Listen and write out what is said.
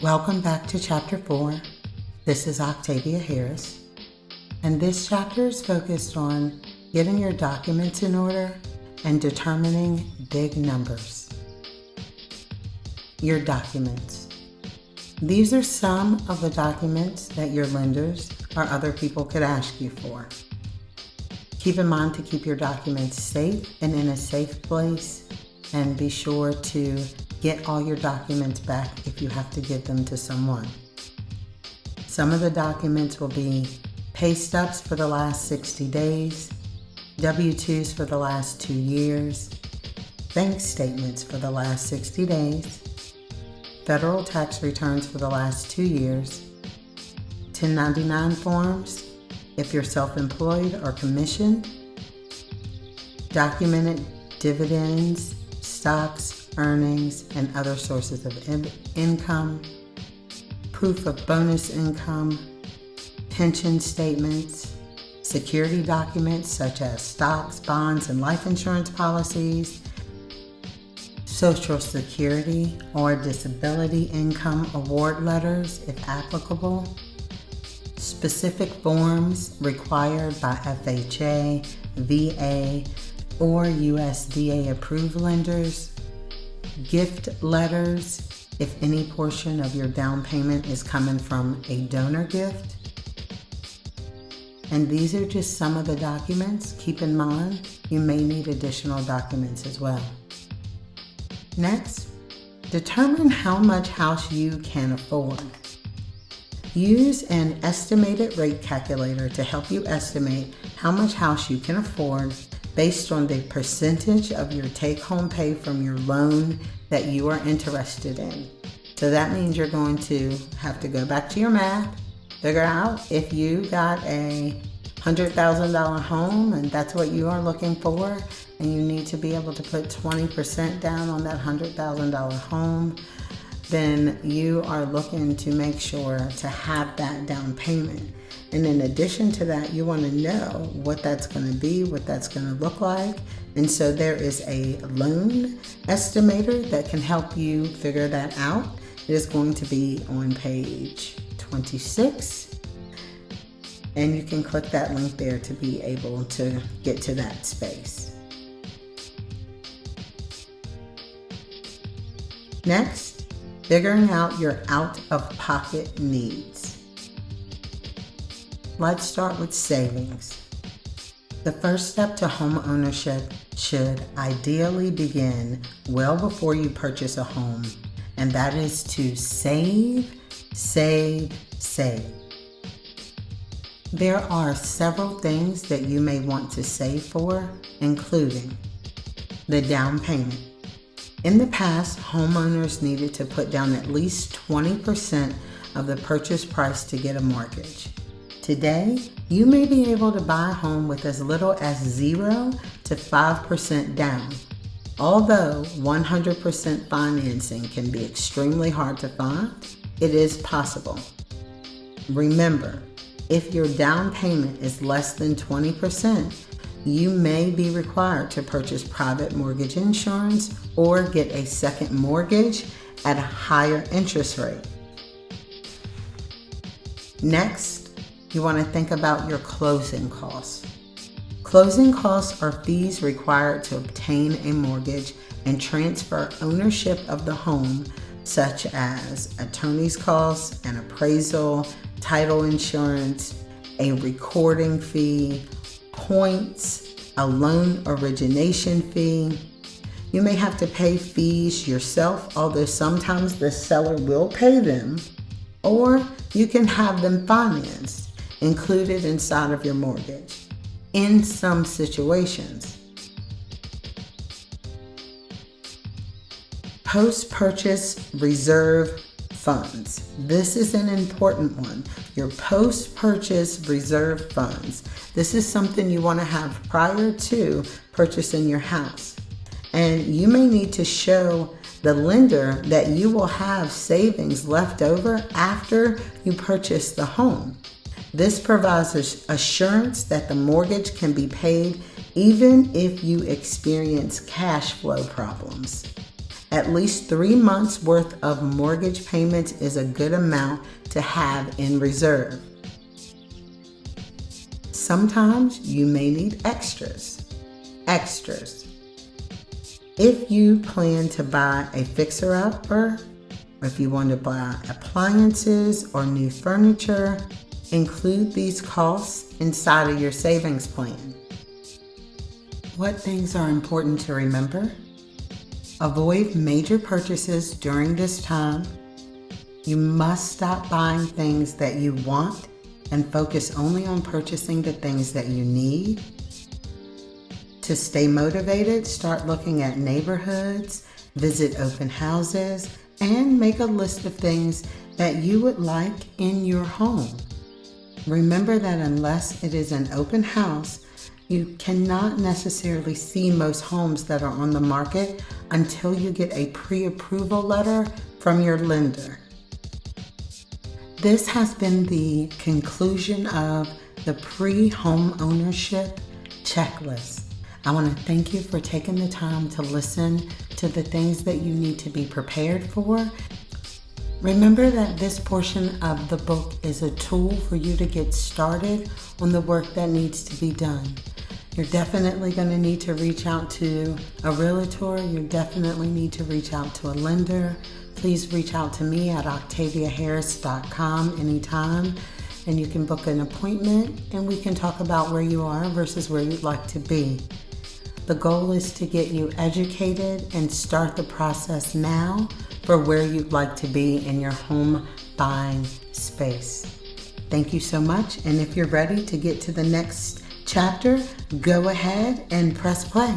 Welcome back to Chapter 4. This is Octavia Harris, and this chapter is focused on getting your documents in order and determining big numbers. Your documents. These are some of the documents that your lenders or other people could ask you for. Keep in mind to keep your documents safe and in a safe place, and be sure to get all your documents back if you have to give them to someone. Some of the documents will be pay stubs for the last 60 days, W-2s for the last 2 years, bank statements for the last 60 days, federal tax returns for the last 2 years, 1099 forms if you're self-employed or commissioned, documented dividends, stocks, earnings, and other sources of income, proof of bonus income, pension statements, security documents such as stocks, bonds, and life insurance policies, Social Security or disability income award letters if applicable, specific forms required by FHA, VA, or USDA approved lenders, gift letters if any portion of your down payment is coming from a donor gift. And these are just some of the documents. Keep in mind, you may need additional documents as well. Next, determine how much house you can afford. Use an estimated rate calculator to help you estimate how much house you can afford based on the percentage of your take-home pay from your loan that you are interested in. So that means you're going to have to go back to your math, figure out if you got a $100,000 home and that's what you are looking for, and you need to be able to put 20% down on that $100,000 home, then you are looking to make sure to have that down payment. And in addition to that, you want to know what that's going to be, what that's going to look like. And so there is a loan estimator that can help you figure that out. It is going to be on page 26. And you can click that link there to be able to get to that space. Next, figuring out your out-of-pocket needs. Let's start with savings. The first step to home ownership should ideally begin well before you purchase a home, and that is to save, save, save. There are several things that you may want to save for, including the down payment. In the past, homeowners needed to put down at least 20% of the purchase price to get a mortgage. Today, you may be able to buy a home with as little as 0 to 5% down. Although 100% financing can be extremely hard to find, it is possible. Remember, if your down payment is less than 20%, you may be required to purchase private mortgage insurance or get a second mortgage at a higher interest rate. Next, you want to think about your closing costs. Closing costs are fees required to obtain a mortgage and transfer ownership of the home, such as attorney's costs, an appraisal, title insurance, a recording fee, points, a loan origination fee. You may have to pay fees yourself, although sometimes the seller will pay them, or you can have them financed, included inside of your mortgage in some situations. Post-purchase reserve funds. This is an important one. Your post-purchase reserve funds. This is something you want to have prior to purchasing your house. And you may need to show the lender that you will have savings left over after you purchase the home. This provides assurance that the mortgage can be paid even if you experience cash flow problems. At least 3 months worth of mortgage payments is a good amount to have in reserve. Sometimes you may need extras. If you plan to buy a fixer-upper, or if you want to buy appliances or new furniture, include these costs inside of your savings plan. What things are important to remember? Avoid major purchases during this time. You must stop buying things that you want and focus only on purchasing the things that you need. To stay motivated, start looking at neighborhoods, visit open houses, and make a list of things that you would like in your home. Remember that unless it is an open house, you cannot necessarily see most homes that are on the market until you get a pre-approval letter from your lender. This has been the conclusion of the pre-home ownership checklist. I want to thank you for taking the time to listen to the things that you need to be prepared for. Remember that this portion of the book is a tool for you to get started on the work that needs to be done. You're definitely going to need to reach out to a realtor. You definitely need to reach out to a lender. Please reach out to me at octaviaharris.com anytime, and you can book an appointment and we can talk about where you are versus where you'd like to be. The goal is to get you educated and start the process now for where you'd like to be in your home buying space. Thank you so much, and if you're ready to get to the next chapter, go ahead and press play.